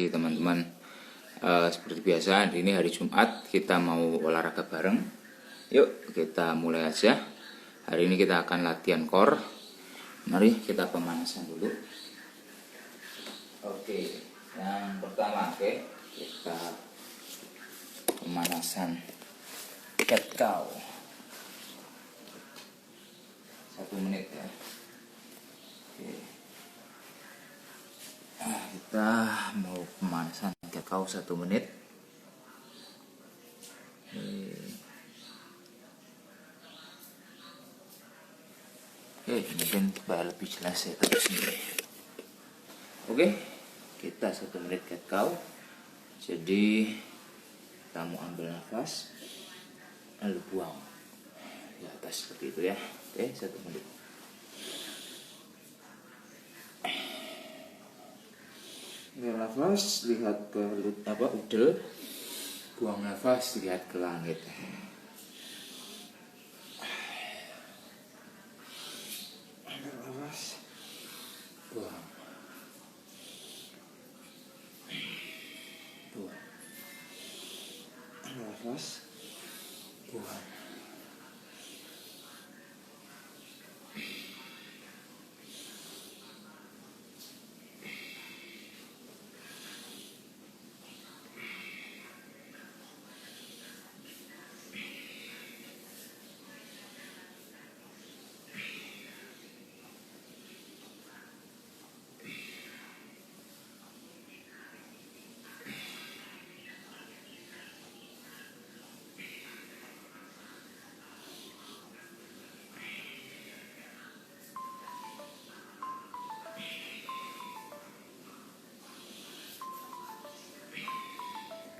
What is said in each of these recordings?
Teman-teman, seperti biasa hari ini hari Jumat kita mau olahraga bareng. Yuk kita mulai aja. Hari ini kita akan latihan core. Mari kita pemanasan dulu. Oke, yang pertama kita pemanasan cat cow 1 menit ya. Oke. Kita mau pemanasan cat cow 1 menit. Oke, mungkin supaya lebih jelas ya terus sendiri. Oke, kita 1 menit cat cow. Jadi kita mau ambil nafas lalu buang di atas seperti itu ya. Oke, 1 menit. Ambil nafas, lihat ke udel, buang nafas, lihat ke langit. Ambil nafas, buang, buang, ambil nafas, buang.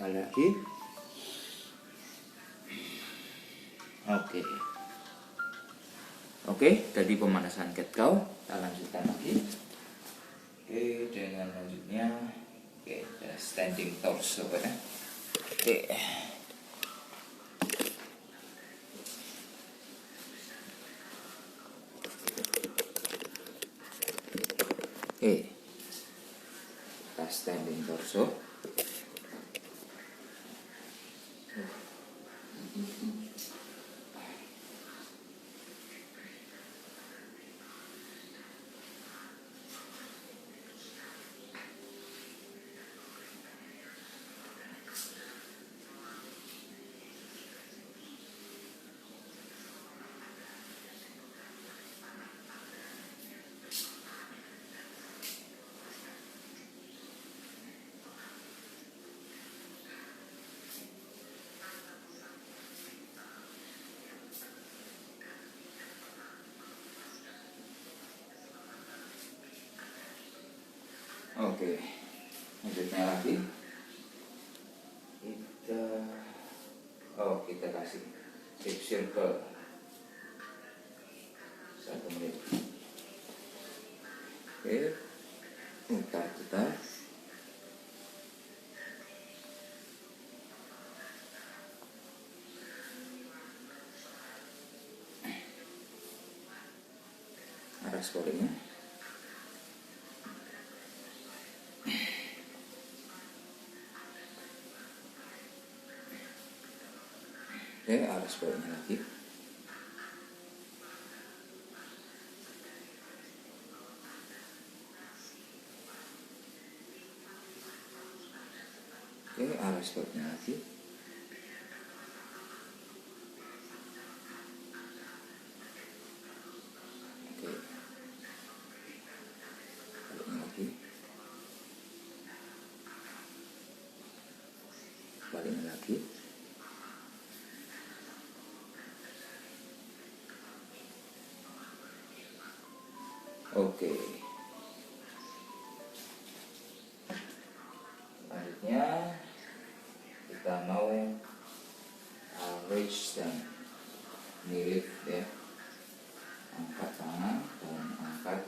Sekali lagi. Oke, tadi pemanasan cat cow. Kita lanjutkan lagi. Oke, dengan lanjutnya standing torso ya. Oke. Kita standing torso. Oke, lanjutnya lagi. Kita kasih hip circle 1 menit. Oke, putar kita. Arah sebaliknya. Oke, arah sebaliknya lagi. Oke, arah sebaliknya lagi. Oke, baliknya lagi. Baliknya lagi. Oke. Selanjutnya kita mau reach dan knee lift ya. Angkat tangan dan angkat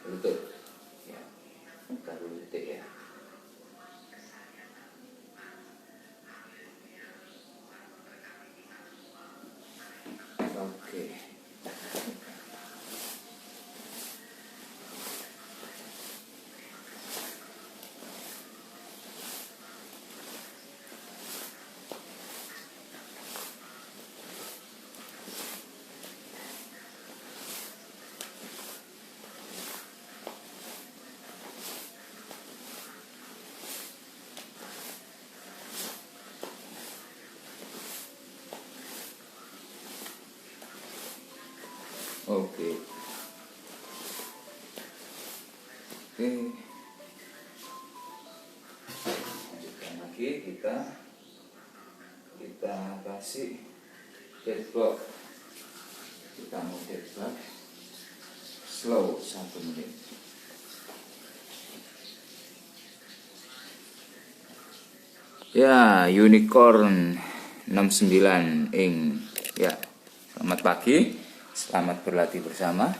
lutut. Ya, angkat lutut ya. Oke. Oke, lanjutkan lagi, kita kasih deadlock. Kita mau deadlock slow 1 menit. Ya, unicorn 69 ing. Ya, selamat pagi, selamat berlatih bersama.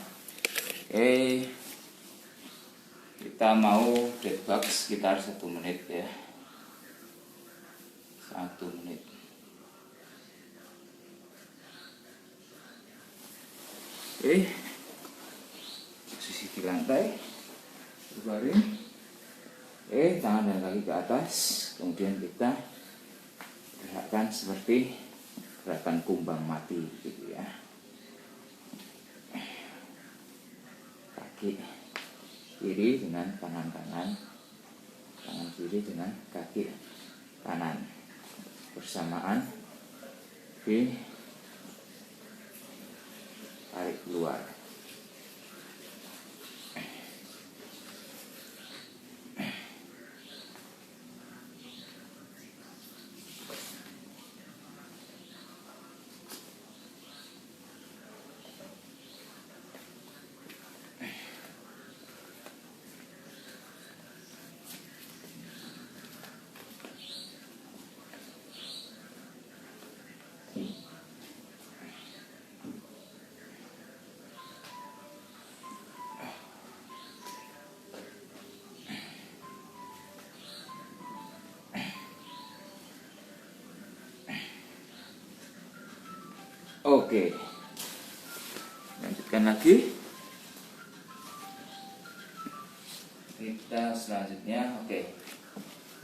Kita mau deadlock sekitar 1 menit ya. 1 menit. Posisi di lantai, berbaring. Tangan dan kaki ke atas, kemudian kita gerakan seperti gerakan kumbang mati gitu ya. Kaki kiri dengan tangan kanan, tangan kiri dengan kaki kanan bersamaan, tarik keluar. Oke, lanjutkan lagi. Kita selanjutnya,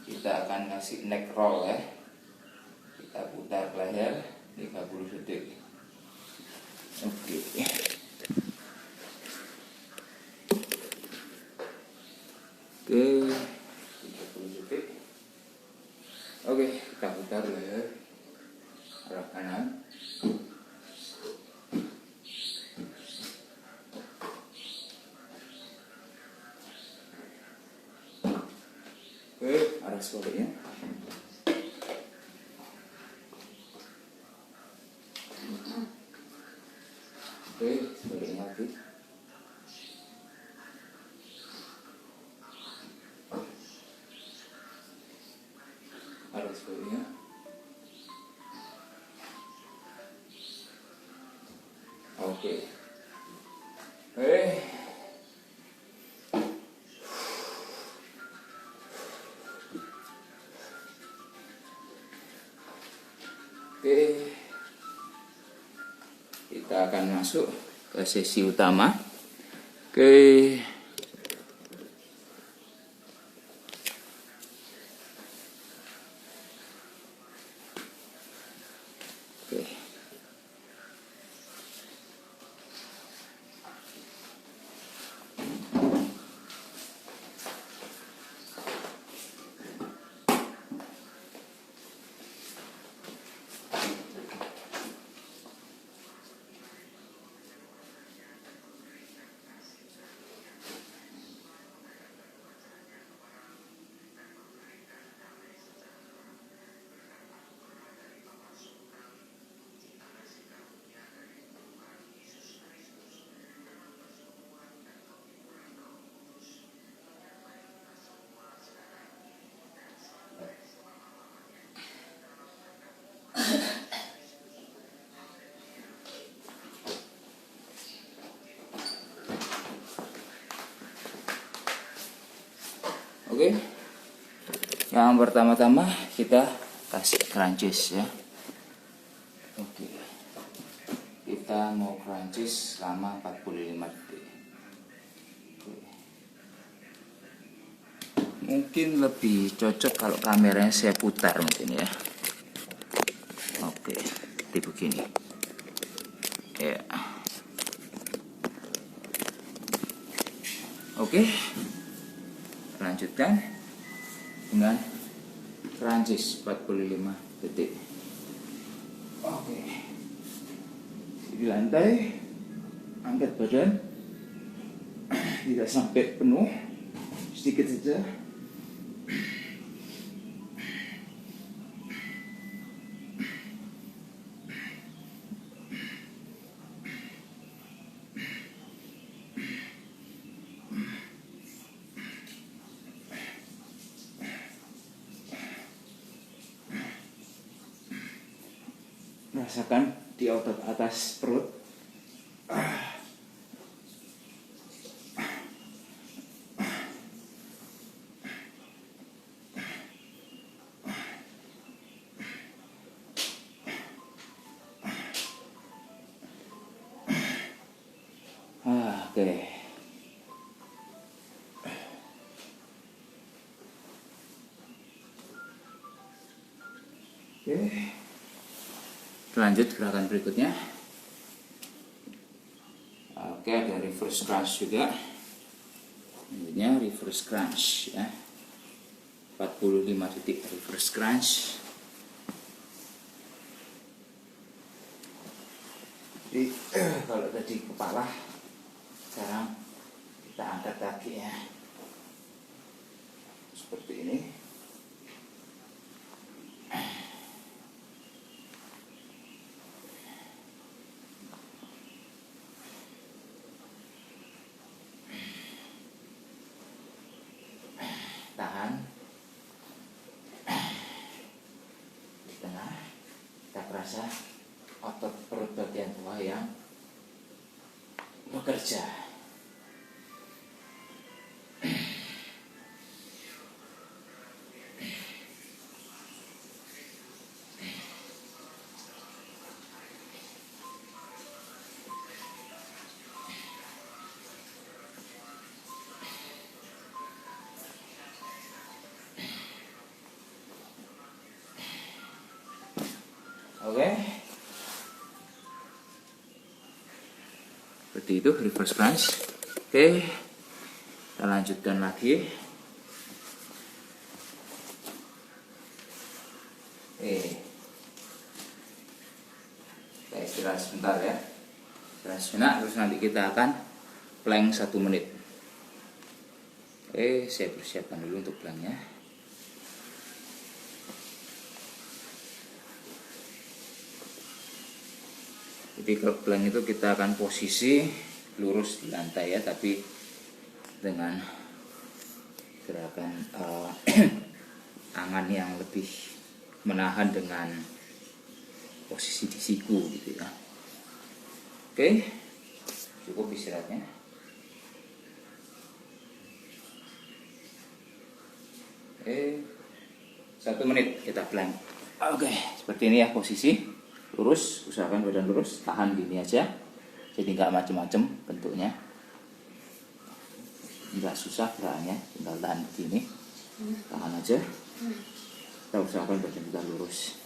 kita akan kasih neck roll ya. Kita putar leher 30 detik. Oke. 30 detik. Oke, kita putar leher arah kanan. Arah sebaliknya. Sebaliknya lagi. Arah sebaliknya. Oke. Kita akan masuk ke sesi utama. Oke. Oke. Yang pertama-tama kita kasih crunches ya. Oke. Kita mau crunches selama 45 detik. Mungkin lebih cocok kalau kameranya saya putar mungkin ya. Oke, seperti begini. Ya. Oke. Lanjutkan dengan crunches 45 detik. Oke. Di lantai, angkat badan tidak sampai penuh. sedikit saja. Rasakan di otot atas perut. Oke. Lanjut gerakan berikutnya. Oke, ada reverse crunch juga. Selanjutnya reverse crunch ya. 45 detik reverse crunch. Jadi kalau tadi kepala, sekarang kita angkat kaki ya. Seperti ini. Tahan di tengah, kita perasa otot perut bagian bawah yang bekerja. Oke, seperti itu reverse crunch. Oke, kita lanjutkan lagi. Kita istirahat sebentar ya. Istirahat sejenak, terus nanti kita akan plank 1 menit. Oke, saya persiapkan dulu untuk planknya. Jadi kalau plank itu kita akan posisi lurus di lantai ya, tapi dengan gerakan tangan yang lebih menahan dengan posisi di siku gitu ya. Oke, cukup istirahatnya. Oke, 1 menit kita plank. Oke, seperti ini ya posisi. Lurus, usahakan badan lurus, tahan gini aja, jadi nggak macem-macem bentuknya, nggak susah gerakannya, tinggal tahan begini, tahan aja, kita usahakan badan kita lurus.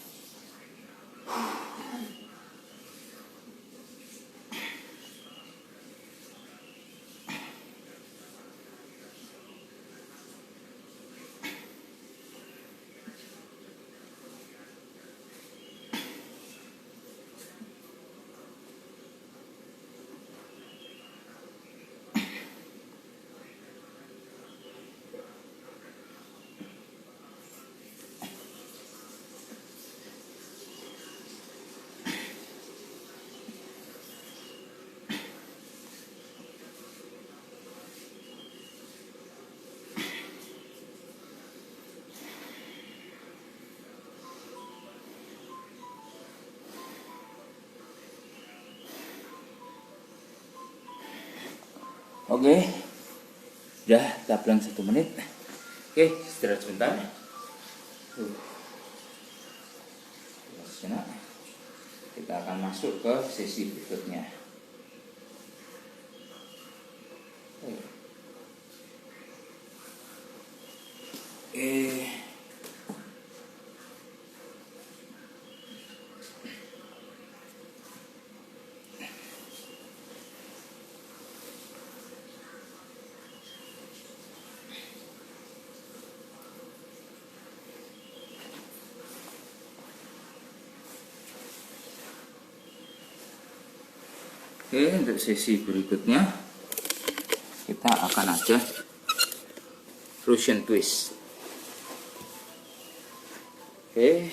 Oke, udah kita plank 1 menit. Oke, istirahat sebentar. Kita akan masuk ke sesi berikutnya. Untuk sesi berikutnya kita akan aja Russian twist. Oke,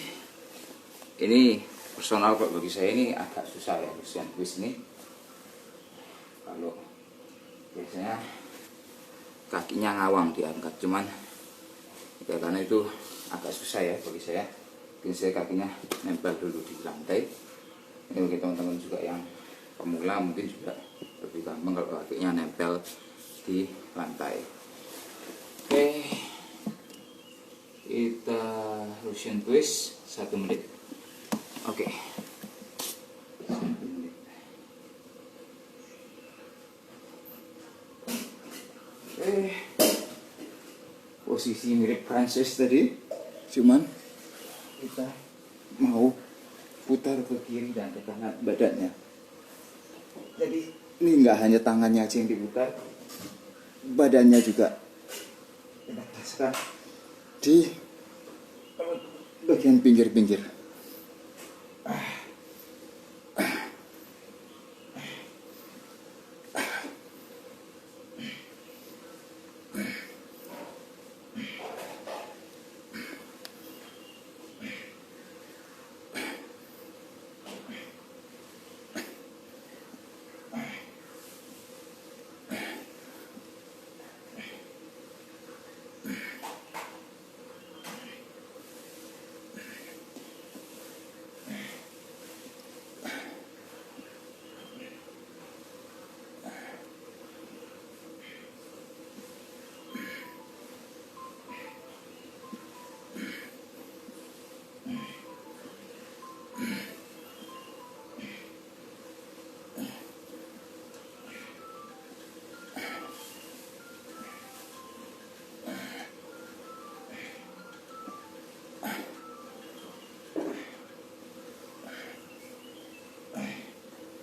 ini personal kok, bagi saya ini agak susah ya Russian twist ini. Kalau biasanya kakinya ngawang diangkat, cuman ya karena itu agak susah ya bagi saya. Mungkin saya kakinya nempel dulu di lantai. Ini bagi teman-teman juga yang pemula mungkin juga lebih gampang kalau kakinya nempel di lantai. Oke, kita Russian twist 1 menit. Oke, 1 menit. Posisi mirip Prancis tadi, cuman kita mau putar ke kiri dan ke kanan badannya. Jadi ini nggak hanya tangannya aja yang diputar, badannya juga kita taskan di bagian pinggir-pinggir.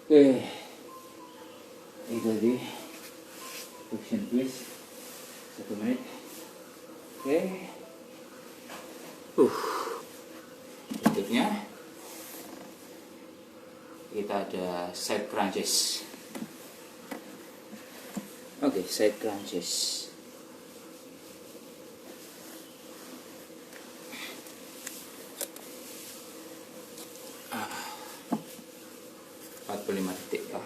Oke, itu tadi Russian twist 1 menit. Oke, berikutnya kita ada side crunches. Oke, side crunches. Ah, 45 detik ya.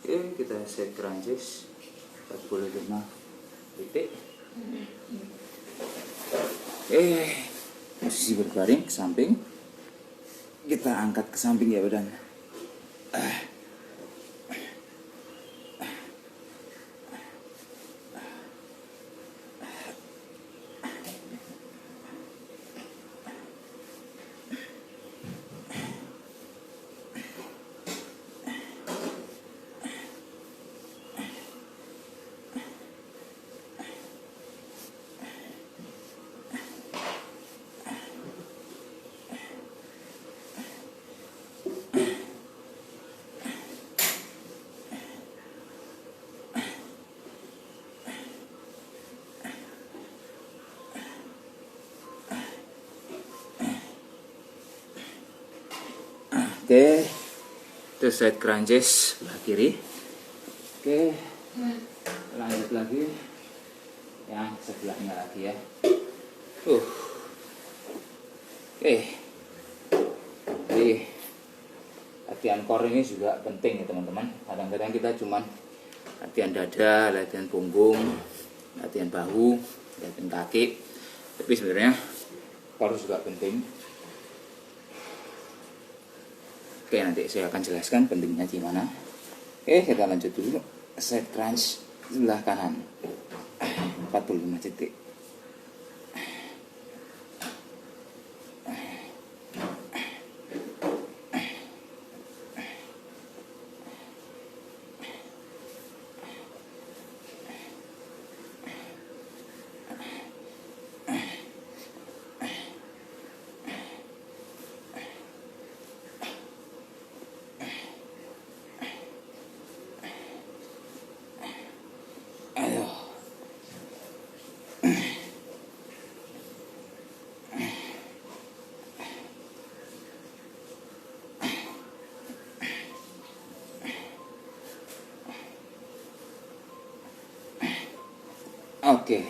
Oke, kita set crunches 45 detik. Posisi berbaring ke samping. Kita angkat ke samping ya badan. Oke, itu side crunches sebelah kiri. Oke, lanjut lagi yang sebelahnya lagi ya. Oke, jadi latihan core ini juga penting ya teman-teman. Kadang-kadang kita cuman latihan dada, latihan punggung, latihan bahu, latihan kaki, tapi sebenarnya core juga penting. Oke, nanti saya akan jelaskan pentingnya gimana. Oke, kita lanjut dulu. Side crunch sebelah kanan 45 detik. Ayo. Oke.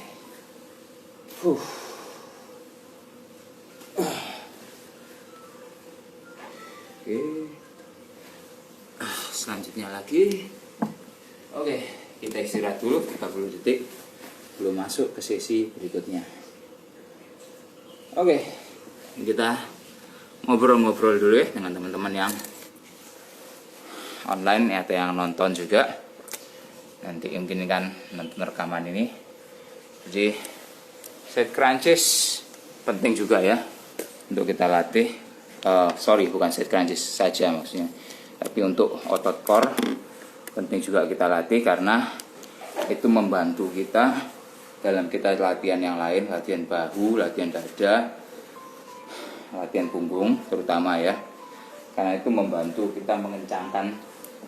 Huh. Oke. Selanjutnya lagi. Oke, kita istirahat dulu 30 detik. Belum masuk ke sesi berikutnya. Oke, kita ngobrol-ngobrol dulu ya dengan teman-teman yang online atau yang nonton juga. Nanti mungkin kan nonton rekaman ini. Jadi side crunches penting juga ya untuk kita latih. Bukan side crunches saja maksudnya, tapi untuk otot core penting juga kita latih karena itu membantu kita dalam kita latihan yang lain, latihan bahu, latihan dada, latihan punggung terutama ya, karena itu membantu kita mengencangkan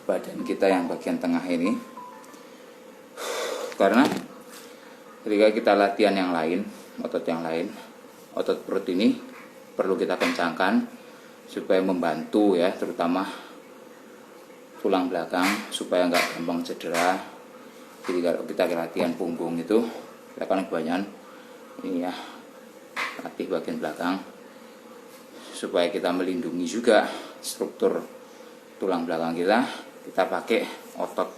badan kita yang bagian tengah ini. Karena ketika kita latihan yang lain, otot perut ini perlu kita kencangkan supaya membantu ya, terutama tulang belakang supaya nggak gampang cedera. Jadi kalau kita latihan punggung itu, kita kan kebanyakan ini ya, latih bagian belakang supaya kita melindungi juga struktur tulang belakang kita. Kita pakai otot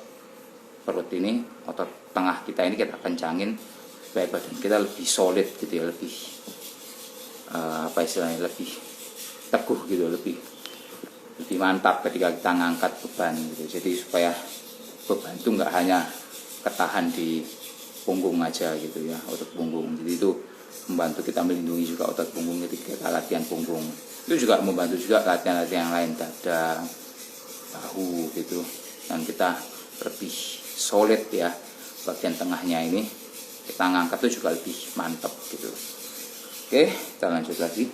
perut ini, otot tengah kita ini kita kencangin supaya badan kita lebih solid gitu ya, lebih lebih teguh gitu, lebih mantap ketika kita ngangkat beban gitu. Jadi supaya beban itu nggak hanya ketahan di punggung aja gitu ya, otot punggung. Jadi itu membantu kita melindungi juga otot punggung ketika kita latihan punggung. Itu juga membantu juga latihan-latihan yang lain, dada, bahu gitu, dan kita lebih solid ya bagian tengahnya ini. Kita ngangkat itu juga lebih mantap gitu. Oke, kita lanjut lagi.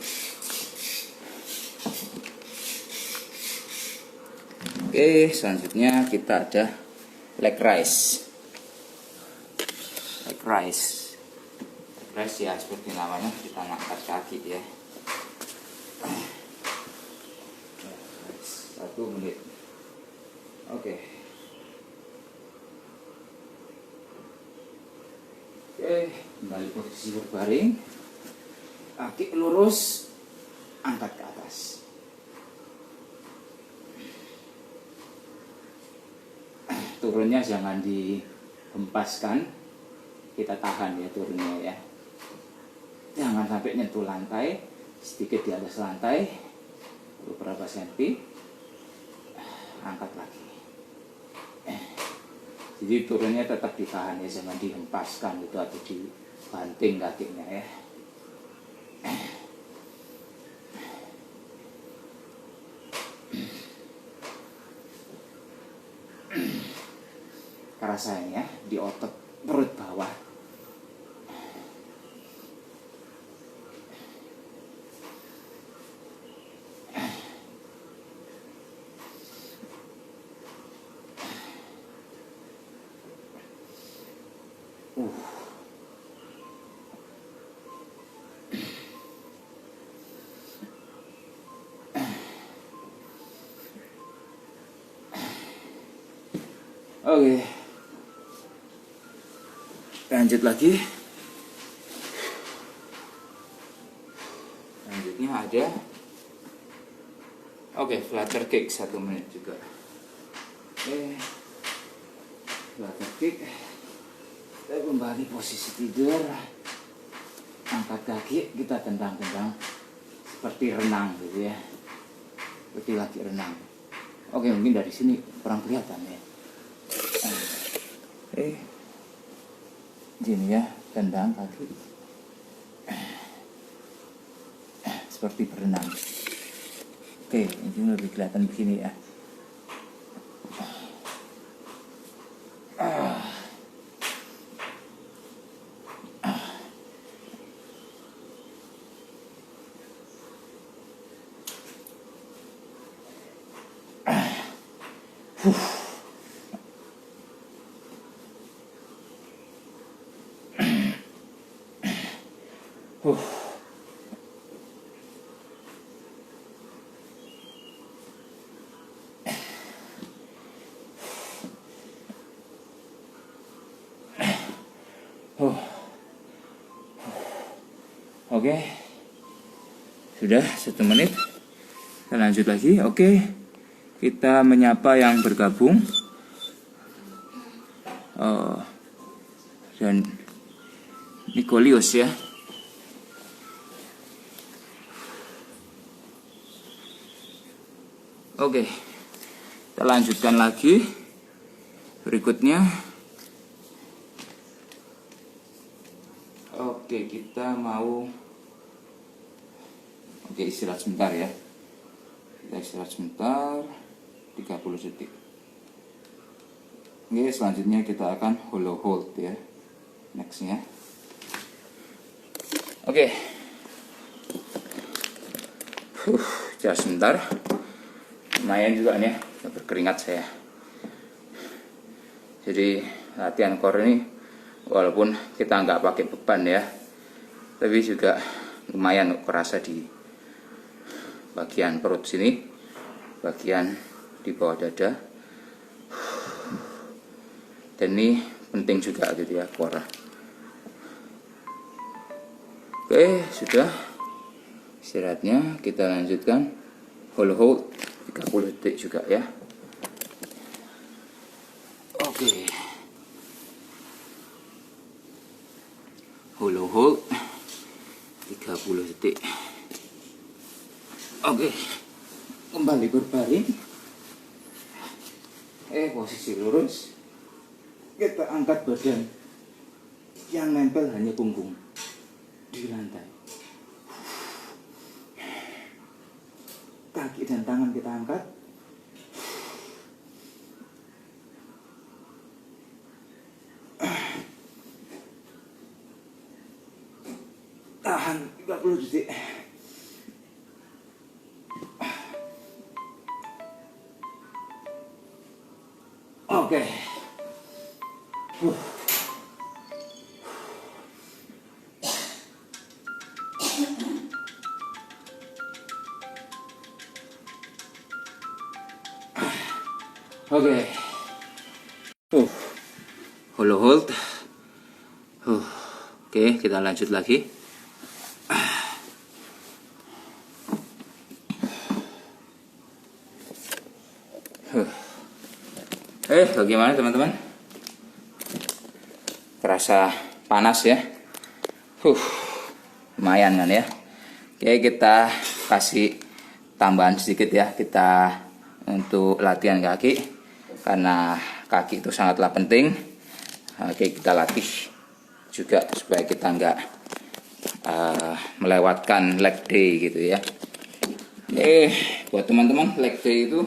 Oke, selanjutnya kita ada leg raise. Leg raise ya seperti namanya, kita ngangkat kaki ya. 1 menit. Oke, kembali posisi berbaring, kaki lurus, angkat ke atas. Turunnya jangan dihempaskan, kita tahan ya turunnya ya. Jangan sampai nyentuh lantai, sedikit di atas lantai, beberapa senti, angkat lagi. Jadi turunnya tetap ditahan ya, jangan dihempaskan gitu atau dibanting kakinya ya. Rasain ya di otot perut bawah. Oke, lanjut lagi. Lanjutnya ada flutter kick 1 menit juga. Flutter kick. Kita kembali posisi tidur, angkat kaki, kita tendang-tendang seperti renang gitu ya, seperti lagi renang. Oke, mungkin dari sini kurang kelihatan ya. Gini ya, tendang kaki seperti berenang. Oke, ini lebih kelihatan begini ya. Oke, sudah 1 menit. Kita lanjut lagi. Oke, kita menyapa yang bergabung. Dan Nikolius ya. Oke, kita lanjutkan lagi. Berikutnya, oke, kita mau istirahat sebentar ya. Kita istirahat sebentar 30 detik. Oke, selanjutnya kita akan hollow hold ya. Nextnya. Oke. Istirahat sebentar. Lumayan juga nih ya, berkeringat saya. Jadi latihan core ini walaupun kita nggak pakai beban ya, tapi juga lumayan kerasa di bagian perut sini, bagian di bawah dada. Dan ini penting juga gitu ya, core. Oke, sudah istirahatnya, kita lanjutkan hollow hold 30 detik juga ya. Oke, hollow hold 30 detik. Oke, kembali berbaring. Posisi lurus. Kita angkat badan, yang nempel hanya punggung di lantai. Kaki dan tangan kita angkat. Tahan 30 detik. Oke. Oke. Hollow hold. Oke, kita lanjut lagi. Bagaimana teman-teman? Kerasa panas ya? Lumayan kan ya? Oke, kita kasih tambahan sedikit ya, kita untuk latihan kaki, karena kaki itu sangatlah penting. Oke, kita latih juga supaya kita nggak melewatkan leg day gitu ya. Buat teman-teman, leg day itu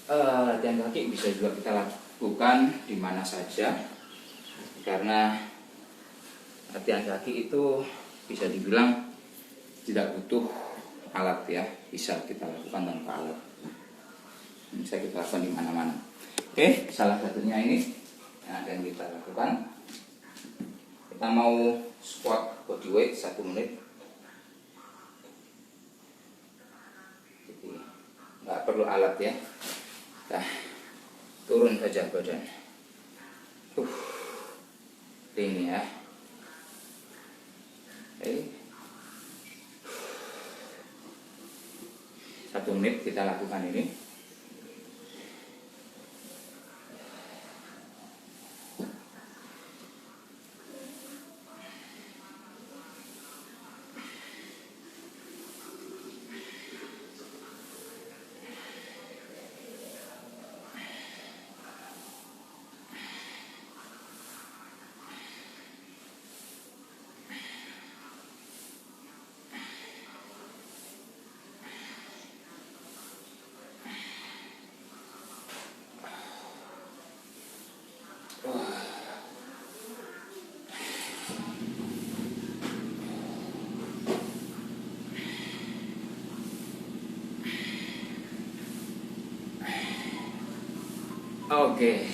latihan kaki bisa juga kita lakukan di mana saja, karena latihan kaki itu bisa dibilang tidak butuh alat ya, bisa kita lakukan tanpa alat, bisa kita lakukan di mana-mana. Oke, salah satunya ini yang akan kita lakukan. Kita mau squat body weight 1 menit. Jadi nggak perlu alat ya. Nah, turun saja badan. Ini ya. Oke. 1 menit kita lakukan ini. Oke.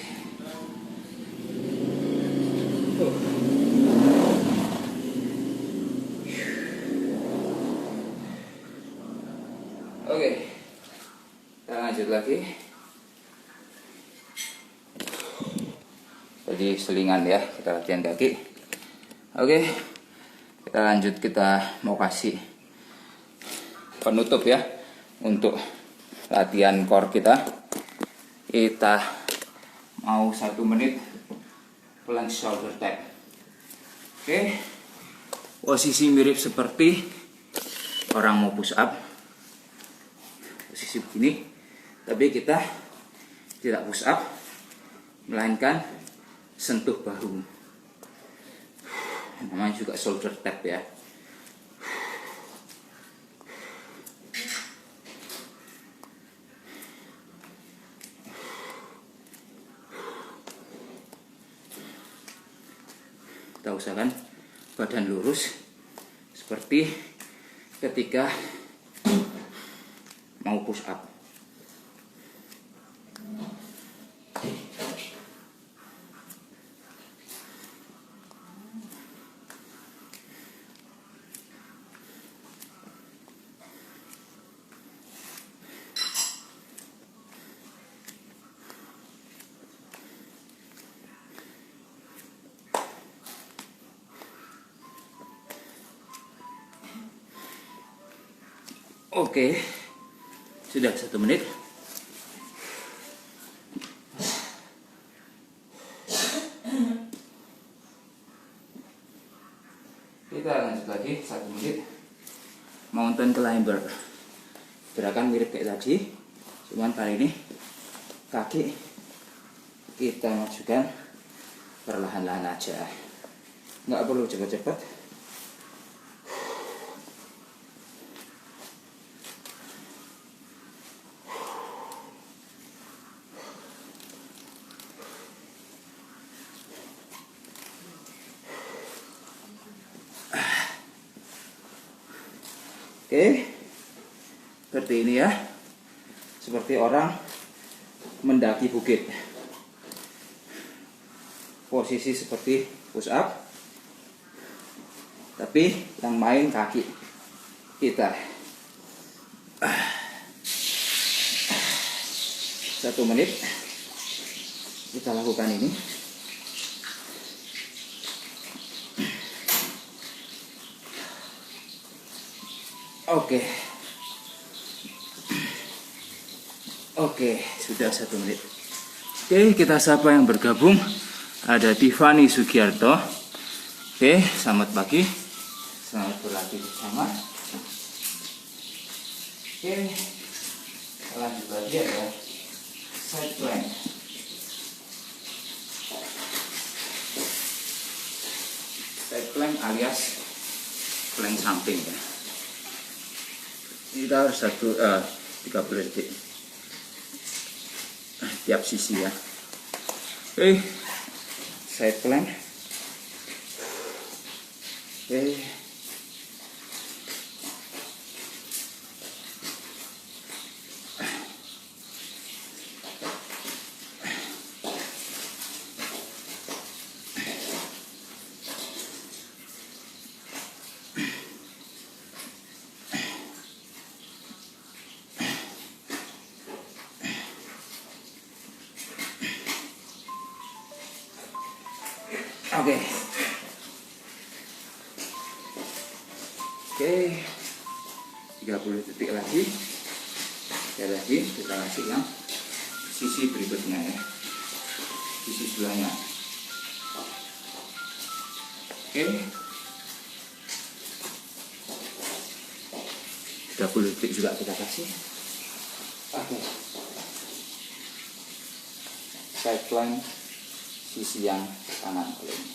Oke. Kita lanjut lagi. Jadi selingan ya, kita latihan kaki. Oke. Kita lanjut, kita mau kasih penutup ya untuk latihan core kita. Kita mau 1 menit plank shoulder tap. Oke, posisi mirip seperti orang mau push up, posisi begini, tapi kita tidak push up, melainkan sentuh bahu. Namanya juga shoulder tap ya. Kita usahakan badan lurus seperti ketika mau push up. Oke, sudah 1 menit. Kita lanjut lagi 1 menit. Mountain climber. Gerakan mirip kayak tadi, cuman kali ini kaki kita masukkan perlahan-lahan aja. Nggak perlu cepat-cepat. Oke, seperti ini ya, seperti orang mendaki bukit. Posisi seperti push up, tapi yang main kaki kita. 1 menit kita lakukan ini. Oke, sudah 1 menit. Oke, kita sapa yang bergabung. Ada Tiffany Sugiarto. Oke, selamat pagi. Selamat berlatih bersama. Oke, lanjut lagi ya. Side plank. Side plank alias plank samping ya. Kita harus 30 detik tiap sisi ya. Oke, side plank. Oke, Oke. Oke. 30 detik lagi. Sekali lagi kita kasih yang sisi berikutnya ya. Sisi sebelahnya. Oke. 30 detik juga kita kasih. Oke. Side plank sisi yang kanan kali ini.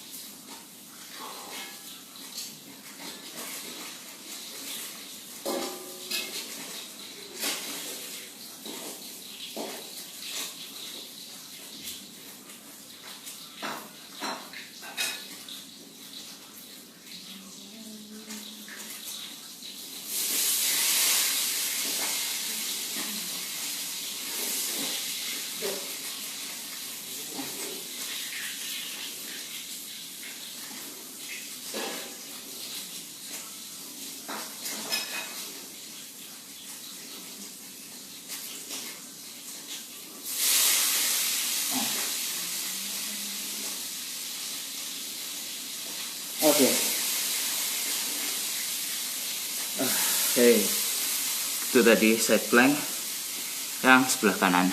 Oke. Oke, itu tadi side plank yang sebelah kanan.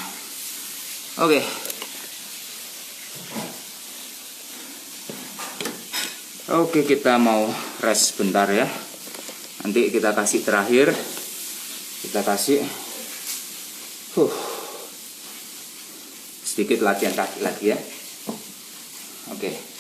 Oke. Oke, kita mau rest sebentar ya. Nanti kita kasih terakhir. Kita kasih sedikit latihan kaki lagi ya. Oke.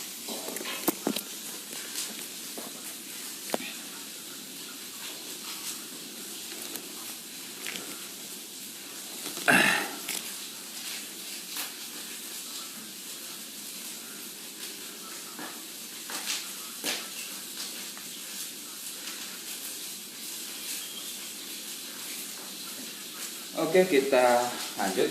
Oke, kita lanjut.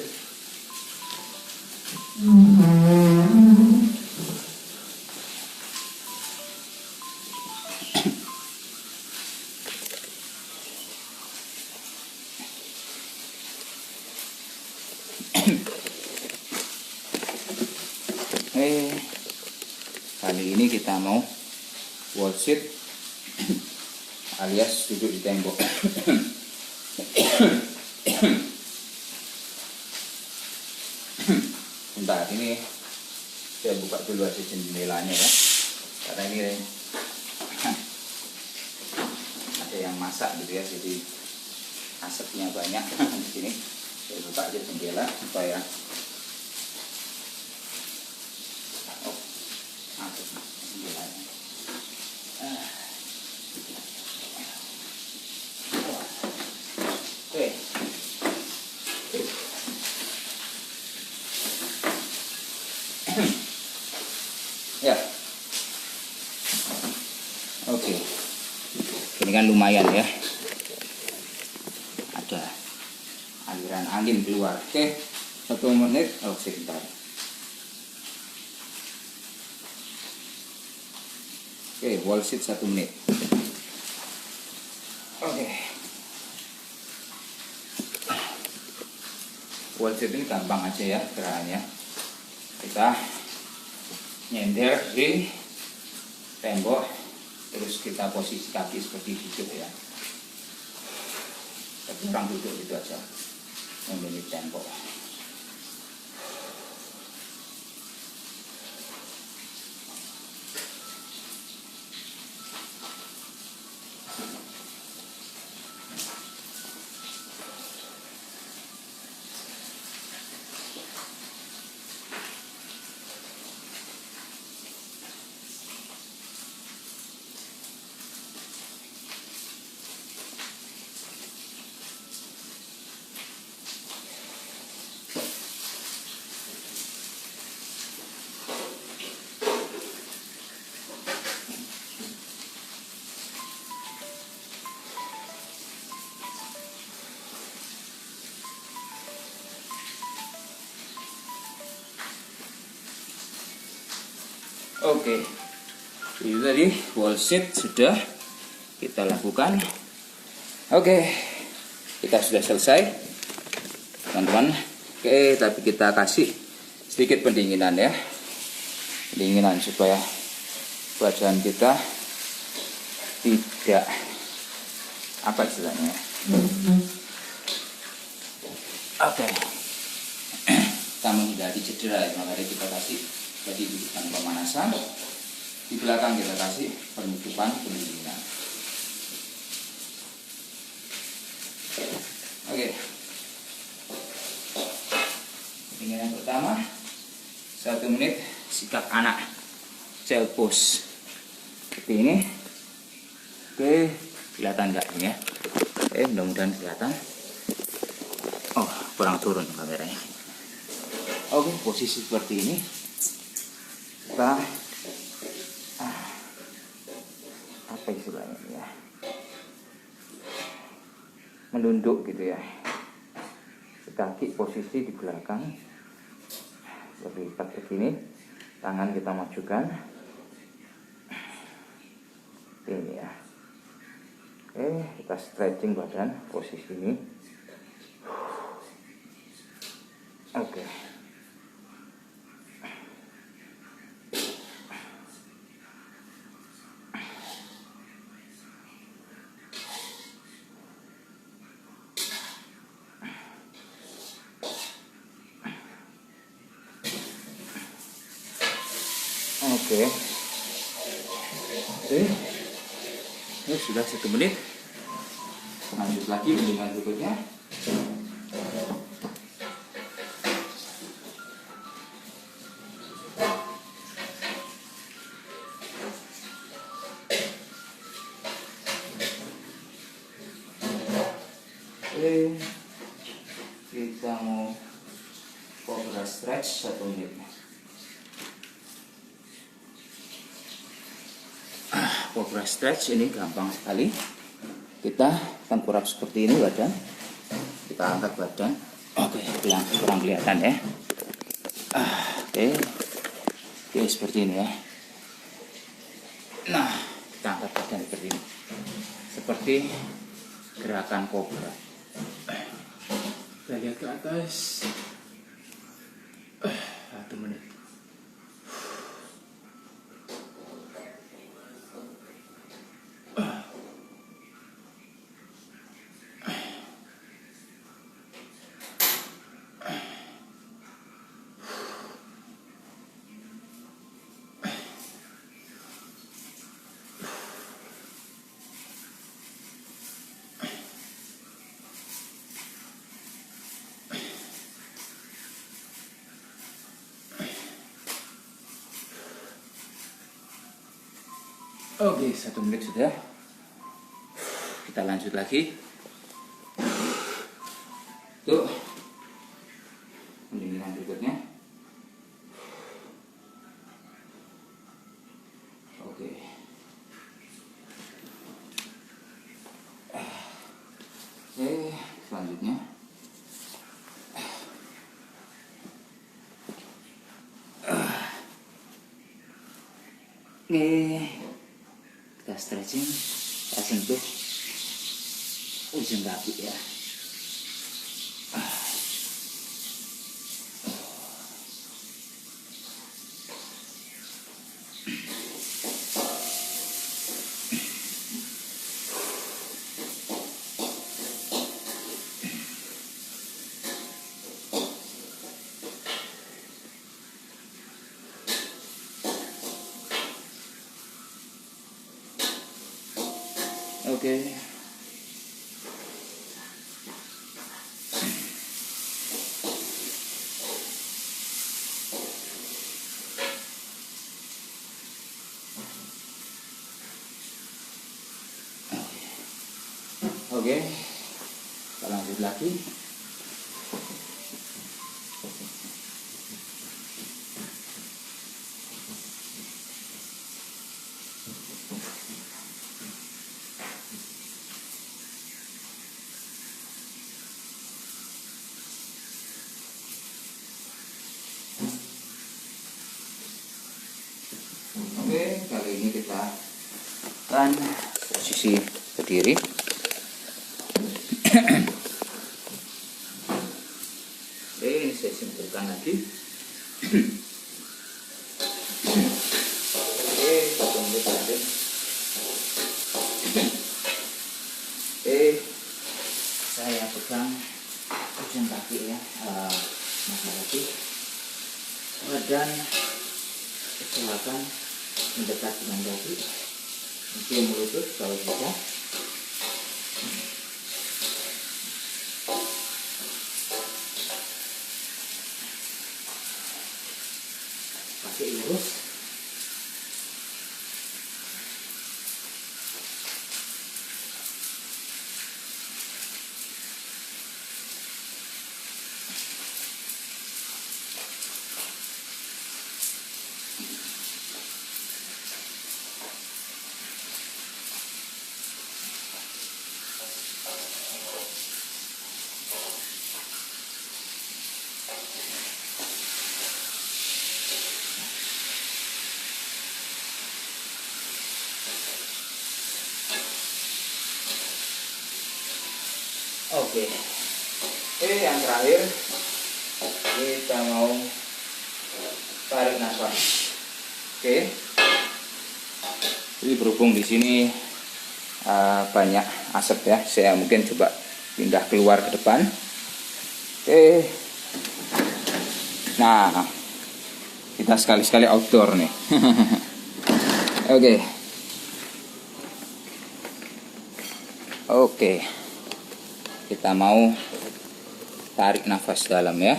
Kali ini kita mau wall sit alias duduk di tembok. Bentar, ini saya buka dulu aja jendelanya ya, karena ini ada yang masak gitu ya, jadi asapnya banyak di sini. Saya buka aja jendela supaya masuk jendelanya. Oke. Ya. Oke. Ini kan lumayan ya. Ada aliran angin keluar. Oke. 1 menit. Oh, sebentar. Oke, wall sit 1 menit. Oke. Wall sit ini gampang aja ya gerakannya. Kita nyender di tembok, terus kita posisi kaki seperti duduk ya, tapi orang duduk itu aja memilih tembok. Oke, itu tadi wall sit sudah kita lakukan. Oke, kita sudah selesai teman-teman. Oke, tapi kita kasih sedikit pendinginan ya, pendinginan supaya badan kita tidak apa istilahnya. Oke, kita menghindari cedera, makanya kita kasih jadi dudukan pemanasan. Di belakang kita kasih penutupan pendinginan. Oke. Pendinginan pertama 1 menit sikap anak, child pose seperti ini. Oke, kelihatan nggak ini ya? Oke, mudah-mudahan kelihatan. Oh, kurang turun kameranya. Oke, posisi seperti ini. Kita apa istilahnya ya, menunduk gitu ya, kaki posisi di belakang berlipat begini, tangan kita majukan ini ya. Oke, kita stretching badan posisi ini. Oke. Oke. Oke. Ini sudah 1 menit. Lanjut lagi dengan berikutnya. Oke, kita mau cobra stretch 1 menit. Cobra stretch ini gampang sekali. Kita tengkurap seperti ini badan. Kita angkat badan. Oke, yang kurang kelihatan ya. Oke, seperti ini ya. Nah, kita angkat badan seperti ini. Seperti gerakan cobra. Kita lihat ke atas. 1 menit. Oke, 1 menit sudah. Kita lanjut lagi. Tuh, pendinginan berikutnya. Oke. Oke, selanjutnya. Oke. Kita stretching, kita sentuh ujung kaki ya. Oke. Oke, kita lanjut lagi. Oke, kali ini kita akan posisi berdiri. Oke, ini saya simpulkan lagi. Oke, tunggu lanjut. Oke, saya pegang ujung kaki ya, masa kaki. Badan usahakan mendekat dengan kaki, mungkin melutut kalau bisa. Kaki lurus. Oke, yang terakhir kita mau tarik nafas. Oke, jadi berhubung di sini banyak asap ya, saya mungkin coba pindah keluar ke depan. Oke, nah Kita sekali-sekali outdoor nih. Oke. Oke. Kita mau tarik nafas dalam ya.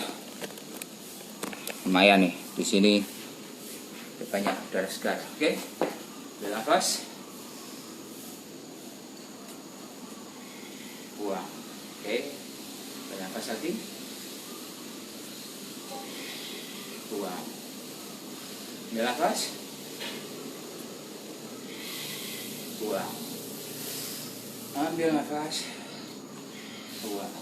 Lumayan nih di sini banyak udara segar. Oke. Ambil nafas. Buang. Oke. Ambil nafas lagi. Buang. Ambil nafas. Buang. Ambil nafas. Buang.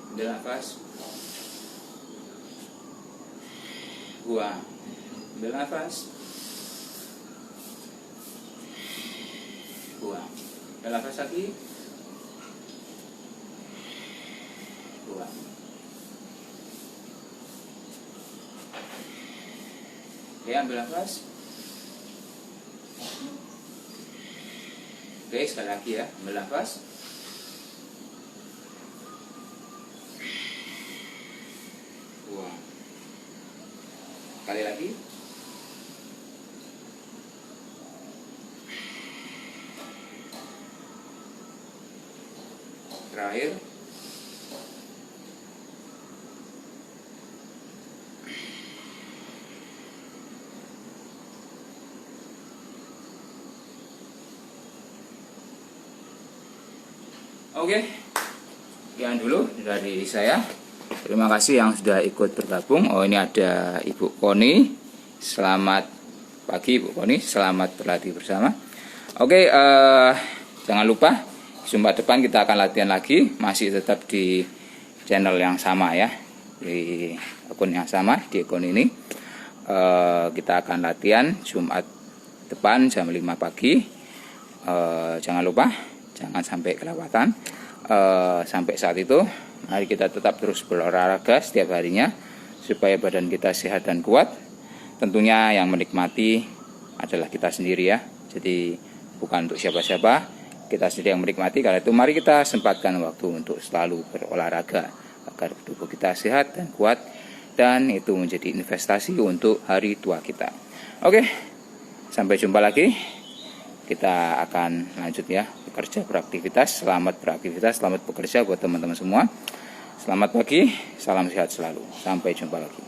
Ambil nafas. Buang. Ambil nafas. Buang. Ambil nafas lagi. Buang. Oke, ambil nafas. Oke, sekali lagi ya. Ambil nafas. Buang. Sekali lagi. Terakhir. Oke, sekian dulu dari saya. Terima kasih yang sudah ikut bergabung. Oh, ini ada Ibu Koni. Selamat pagi Ibu Koni, selamat berlatih bersama. Oke, jangan lupa Jumat depan kita akan latihan lagi. Masih tetap di channel yang sama ya, di akun yang sama, di akun ini. Kita akan latihan Jumat depan jam 5 pagi. Jangan lupa, jangan sampai kelewatan. Sampai saat itu, mari kita tetap terus berolahraga setiap harinya supaya badan kita sehat dan kuat. Tentunya yang menikmati adalah kita sendiri ya. Jadi bukan untuk siapa-siapa, kita sendiri yang menikmati. Karena itu mari kita sempatkan waktu untuk selalu berolahraga agar tubuh kita sehat dan kuat, dan itu menjadi investasi untuk hari tua kita. Oke, sampai jumpa lagi. Kita akan lanjut ya, bekerja, beraktivitas. Selamat beraktivitas, selamat bekerja buat teman-teman semua. Selamat pagi, salam sehat selalu. Sampai jumpa lagi.